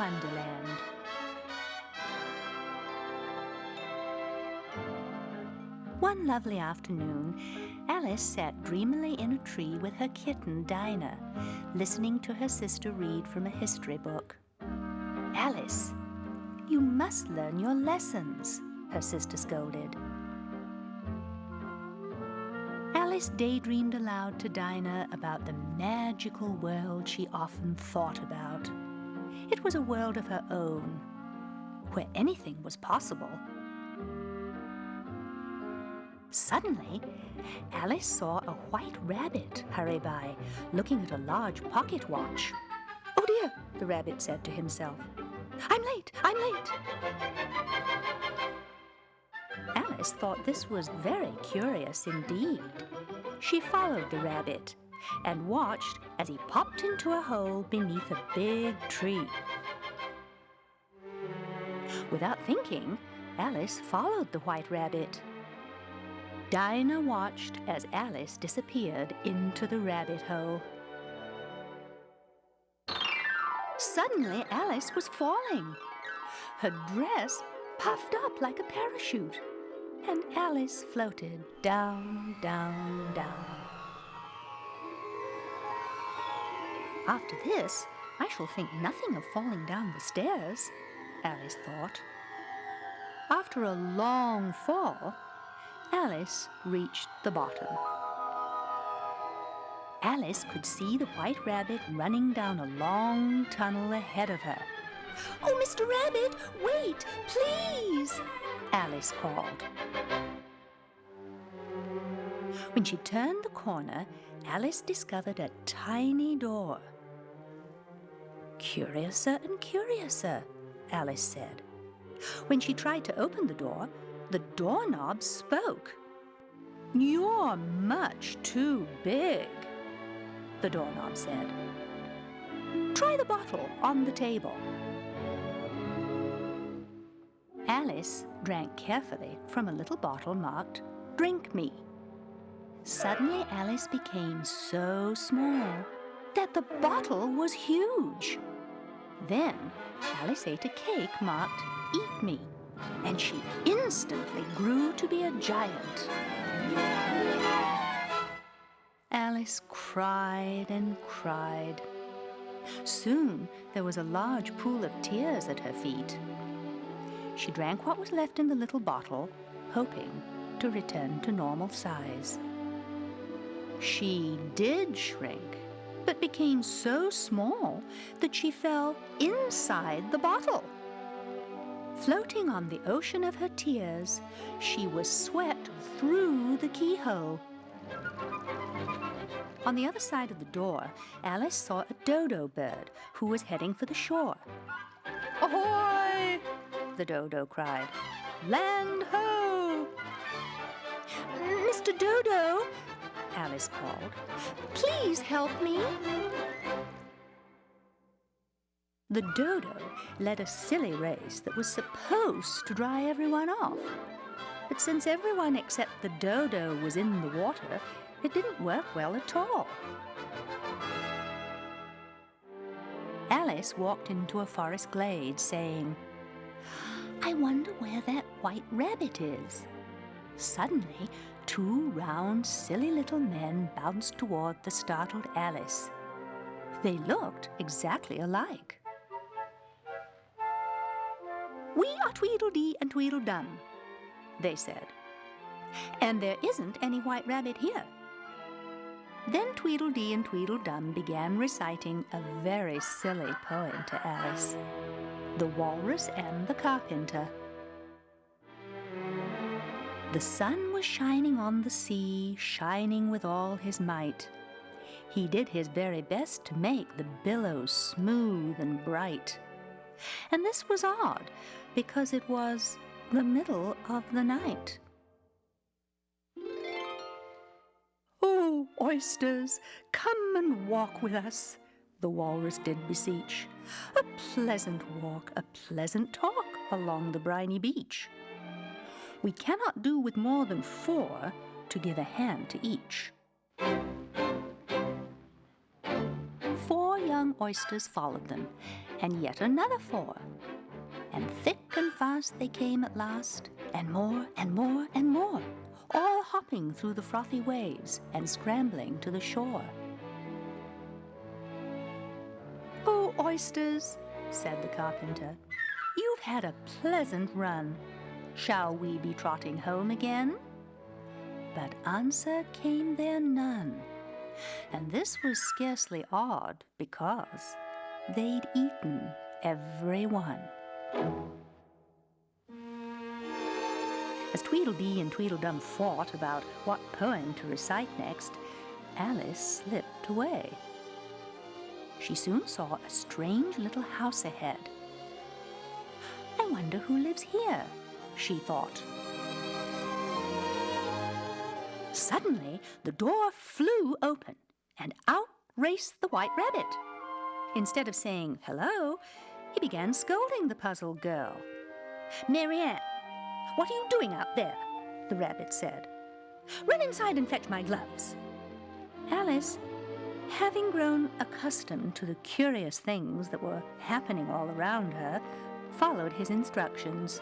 Wonderland. One lovely afternoon, Alice sat dreamily in a tree with her kitten, Dinah, listening to her sister read from a history book. "Alice, you must learn your lessons," her sister scolded. Alice daydreamed aloud to Dinah about the magical world she often thought about. It was a world of her own, where anything was possible. Suddenly, Alice saw a white rabbit hurry by, looking at a large pocket watch. "Oh dear," the rabbit said to himself. I'm late! Alice thought this was very curious indeed. She followed the rabbit and watched as he popped into a hole beneath a big tree. Without thinking, Alice followed the white rabbit. Dinah watched as Alice disappeared into the rabbit hole. Suddenly, Alice was falling. Her dress puffed up like a parachute, and Alice floated down, down, down. After this, I shall think nothing of falling down the stairs, Alice thought. After a long fall, Alice reached the bottom. Alice could see the white rabbit running down a long tunnel ahead of her. "Oh, Mr. Rabbit, wait, please!" Alice called. When she turned the corner, Alice discovered a tiny door. "Curiouser and curiouser," Alice said. When she tried to open the doorknob spoke. "You're much too big," the doorknob said. "Try the bottle on the table." Alice drank carefully from a little bottle marked "Drink Me." Suddenly, Alice became so small that the bottle was huge. Then Alice ate a cake marked "Eat Me," and she instantly grew to be a giant. Alice cried and cried. Soon there was a large pool of tears at her feet. She drank what was left in the little bottle, hoping to return to normal size. She did shrink, but became so small that she fell inside the bottle. Floating on the ocean of her tears, she was swept through the keyhole. On the other side of the door, Alice saw a dodo bird who was heading for the shore. "Ahoy!" the dodo cried. "Land ho!" "Mr. Dodo," Alice called, "please help me." The dodo led a silly race that was supposed to dry everyone off. But since everyone except the dodo was in the water, it didn't work well at all. Alice walked into a forest glade, saying, "I wonder where that white rabbit is." Suddenly, two round, silly little men bounced toward the startled Alice. They looked exactly alike. "We are Tweedledee and Tweedledum," they said, "and there isn't any white rabbit here." Then Tweedledee and Tweedledum began reciting a very silly poem to Alice, "The Walrus and the Carpenter." The sun was shining on the sea, shining with all his might. He did his very best to make the billows smooth and bright. And this was odd, because it was the middle of the night. "Oh, oysters, come and walk with us," the walrus did beseech. "A pleasant walk, a pleasant talk along the briny beach. We cannot do with more than 4 to give a hand to each." 4 young oysters followed them, and yet another 4. And thick and fast they came at last, and more and more and more, all hopping through the frothy waves and scrambling to the shore. "Oh, oysters," said the carpenter, "you've had a pleasant run. Shall we be trotting home again?" But answer came there none, and this was scarcely odd, because they'd eaten every one. As Tweedledee and Tweedledum fought about what poem to recite next, Alice slipped away. She soon saw a strange little house ahead. "I wonder who lives here," she thought. Suddenly, the door flew open, and out raced the White Rabbit. Instead of saying hello, he began scolding the puzzled girl. "Mary Ann, what are you doing out there?" the rabbit said. "Run inside and fetch my gloves." Alice, having grown accustomed to the curious things that were happening all around her, followed his instructions.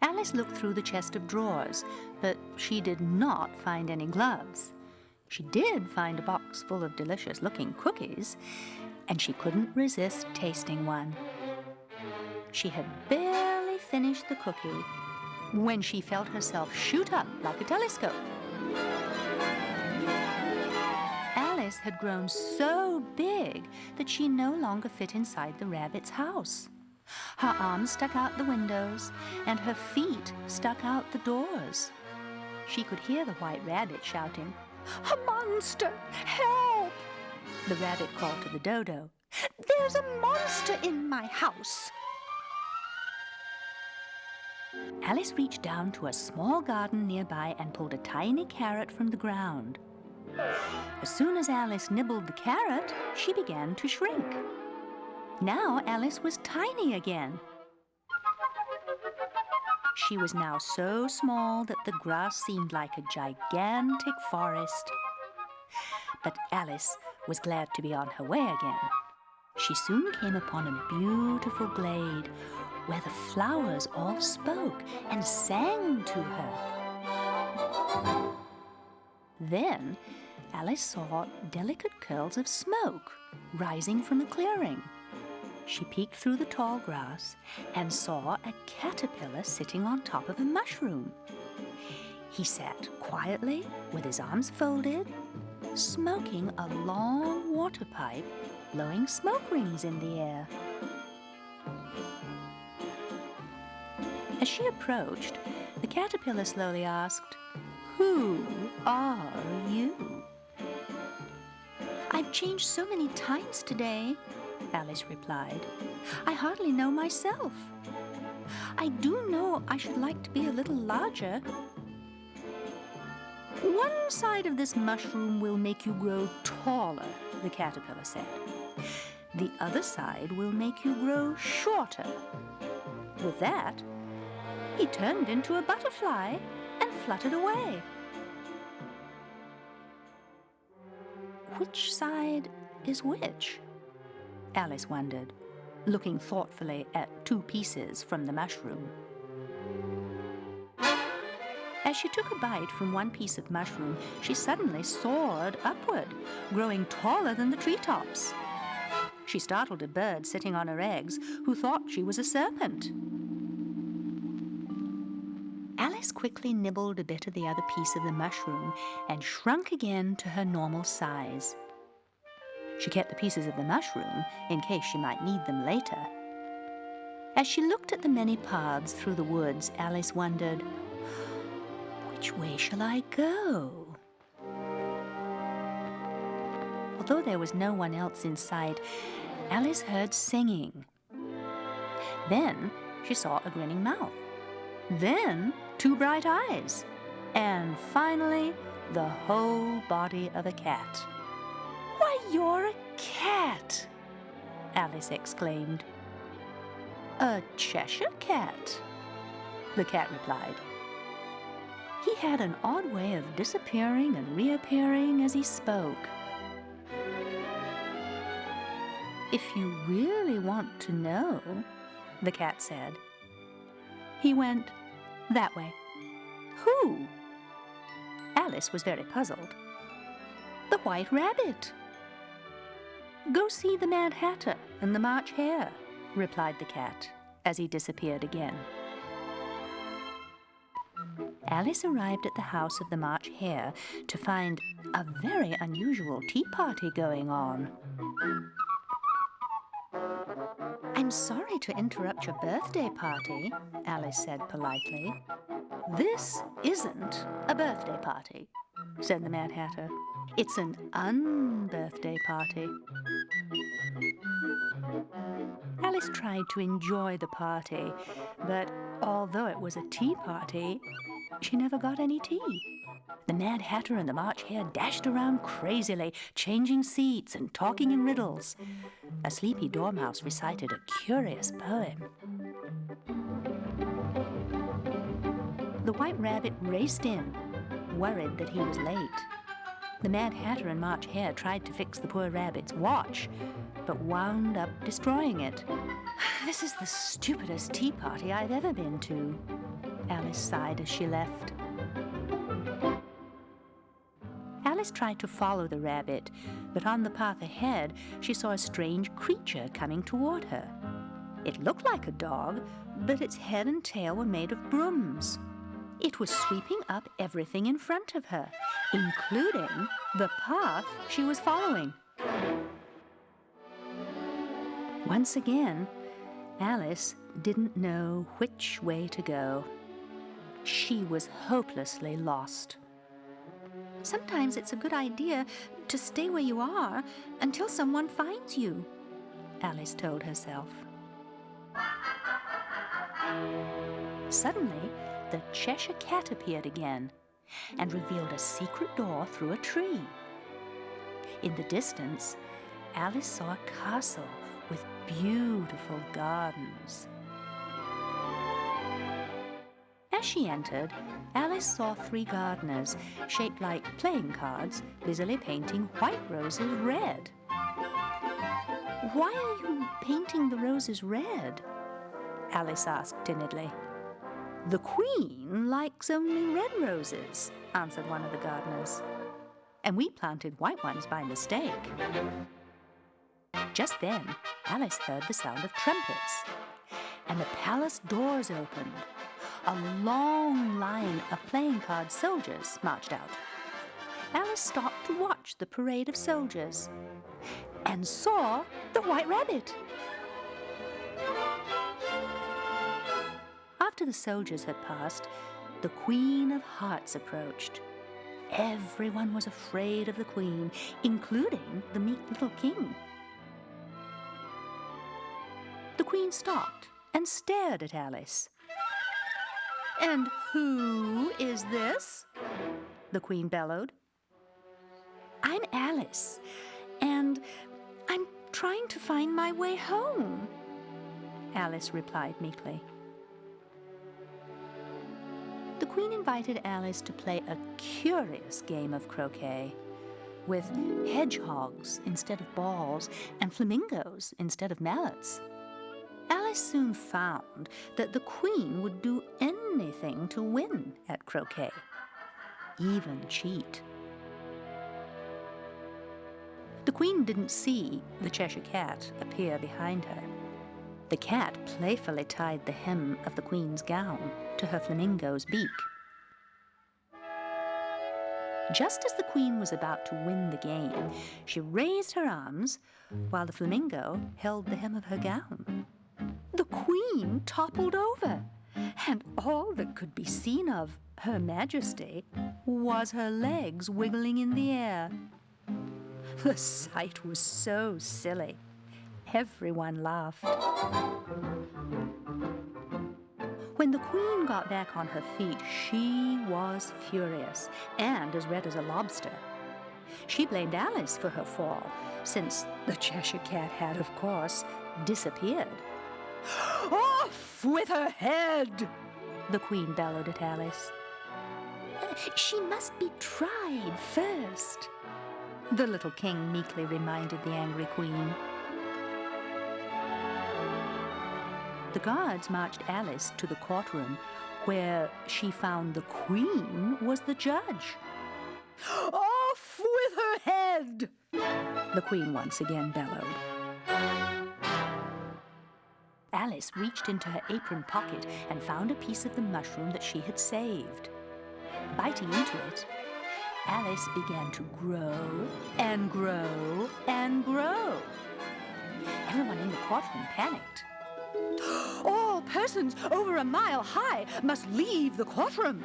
Alice looked through the chest of drawers, but she did not find any gloves. She did find a box full of delicious-looking cookies, and she couldn't resist tasting one. She had barely finished the cookie when she felt herself shoot up like a telescope. Alice had grown so big that she no longer fit inside the rabbit's house. Her arms stuck out the windows, and her feet stuck out the doors. She could hear the White Rabbit shouting, "A monster! Help!" The rabbit called to the Dodo, "There's a monster in my house!" Alice reached down to a small garden nearby and pulled a tiny carrot from the ground. As soon as Alice nibbled the carrot, she began to shrink. Now Alice was tiny again. She was now so small that the grass seemed like a gigantic forest. But Alice was glad to be on her way again. She soon came upon a beautiful glade where the flowers all spoke and sang to her. Then Alice saw delicate curls of smoke rising from a clearing. She peeked through the tall grass and saw a caterpillar sitting on top of a mushroom. He sat quietly with his arms folded, smoking a long water pipe, blowing smoke rings in the air. As she approached, the caterpillar slowly asked, "Who are you?" "I've changed so many times today," Alice replied. "I hardly know myself. I do know I should like to be a little larger." "One side of this mushroom will make you grow taller," the caterpillar said. "The other side will make you grow shorter." With that, he turned into a butterfly and fluttered away. Which side is which? Alice wondered, looking thoughtfully at 2 pieces from the mushroom. As she took a bite from one piece of mushroom, she suddenly soared upward, growing taller than the treetops. She startled a bird sitting on her eggs who thought she was a serpent. Alice quickly nibbled a bit of the other piece of the mushroom and shrunk again to her normal size. She kept the pieces of the mushroom in case she might need them later. As she looked at the many paths through the woods, Alice wondered, "Which way shall I go?" Although there was no one else in sight, Alice heard singing. Then she saw a grinning mouth. Then 2 bright eyes. And finally, the whole body of a cat. "Why, you're a cat!" Alice exclaimed. "A Cheshire cat," the cat replied. He had an odd way of disappearing and reappearing as he spoke. "If you really want to know," the cat said. He went that way. "Who?" Alice was very puzzled. "The White Rabbit." "Go see the Mad Hatter and the March Hare," replied the cat, as he disappeared again. Alice arrived at the house of the March Hare to find a very unusual tea party going on. "I'm sorry to interrupt your birthday party," Alice said politely. "This isn't a birthday party," said the Mad Hatter. "It's an un-birthday party." Alice tried to enjoy the party, but although it was a tea party, she never got any tea. The Mad Hatter and the March Hare dashed around crazily, changing seats and talking in riddles. A sleepy dormouse recited a curious poem. The White Rabbit raced in, worried that he was late. The Mad Hatter and March Hare tried to fix the poor rabbit's watch, but wound up destroying it. "This is the stupidest tea party I've ever been to," Alice sighed as she left. Alice tried to follow the rabbit, but on the path ahead she saw a strange creature coming toward her. It looked like a dog, but its head and tail were made of brooms. It was sweeping up everything in front of her, including the path she was following. Once again, Alice didn't know which way to go. She was hopelessly lost. "Sometimes it's a good idea to stay where you are until someone finds you," Alice told herself. Suddenly, the Cheshire Cat appeared again and revealed a secret door through a tree. In the distance, Alice saw a castle with beautiful gardens. As she entered, Alice saw 3 gardeners, shaped like playing cards, busily painting white roses red. "Why are you painting the roses red?" Alice asked timidly. "The Queen likes only red roses," answered one of the gardeners. "And we planted white ones by mistake." Just then, Alice heard the sound of trumpets, and the palace doors opened. A long line of playing card soldiers marched out. Alice stopped to watch the parade of soldiers and saw the White Rabbit. After the soldiers had passed, the Queen of Hearts approached. Everyone was afraid of the Queen, including the meek little king. The Queen stopped and stared at Alice. "And who is this?" the Queen bellowed. "I'm Alice, and I'm trying to find my way home," Alice replied meekly. The Queen invited Alice to play a curious game of croquet, with hedgehogs instead of balls and flamingos instead of mallets. Alice soon found that the Queen would do anything to win at croquet, even cheat. The Queen didn't see the Cheshire Cat appear behind her. The cat playfully tied the hem of the Queen's gown to her flamingo's beak. Just as the Queen was about to win the game, she raised her arms while the flamingo held the hem of her gown. The Queen toppled over, and all that could be seen of Her Majesty was her legs wiggling in the air. The sight was so silly. Everyone laughed. When the Queen got back on her feet, she was furious and as red as a lobster. She blamed Alice for her fall, since the Cheshire Cat had, of course, disappeared. "Off with her head!" the Queen bellowed at Alice. "She must be tried first," the little king meekly reminded the angry Queen. The guards marched Alice to the courtroom, where she found the Queen was the judge. "Off with her head!" the Queen once again bellowed. Alice reached into her apron pocket and found a piece of the mushroom that she had saved. Biting into it, Alice began to grow and grow and grow. Everyone in the courtroom panicked. "All persons over a mile high must leave the courtroom,"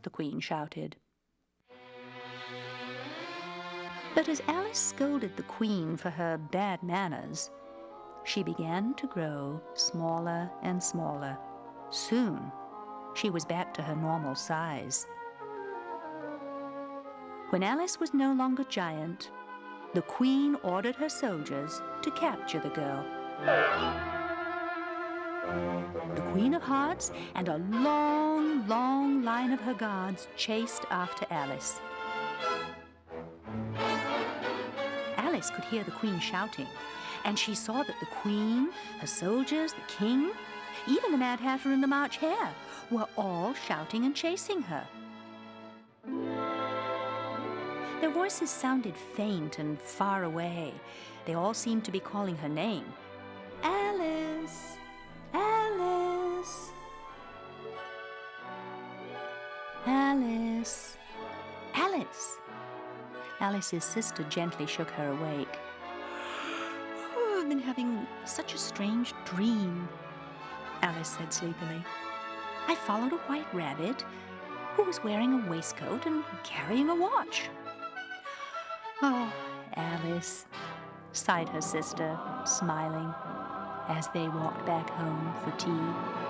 the Queen shouted. But as Alice scolded the Queen for her bad manners, she began to grow smaller and smaller. Soon, she was back to her normal size. When Alice was no longer giant, the Queen ordered her soldiers to capture the girl. The Queen of Hearts and a long, long line of her guards chased after Alice. Alice could hear the Queen shouting, and she saw that the Queen, her soldiers, the King, even the Mad Hatter and the March Hare were all shouting and chasing her. Their voices sounded faint and far away. They all seemed to be calling her name. "Alice! Alice! Alice! Alice!" Alice's sister gently shook her awake. "Oh, I've been having such a strange dream," Alice said sleepily. "I followed a white rabbit who was wearing a waistcoat and carrying a watch." "Oh, Alice," sighed her sister, smiling, as they walked back home for tea.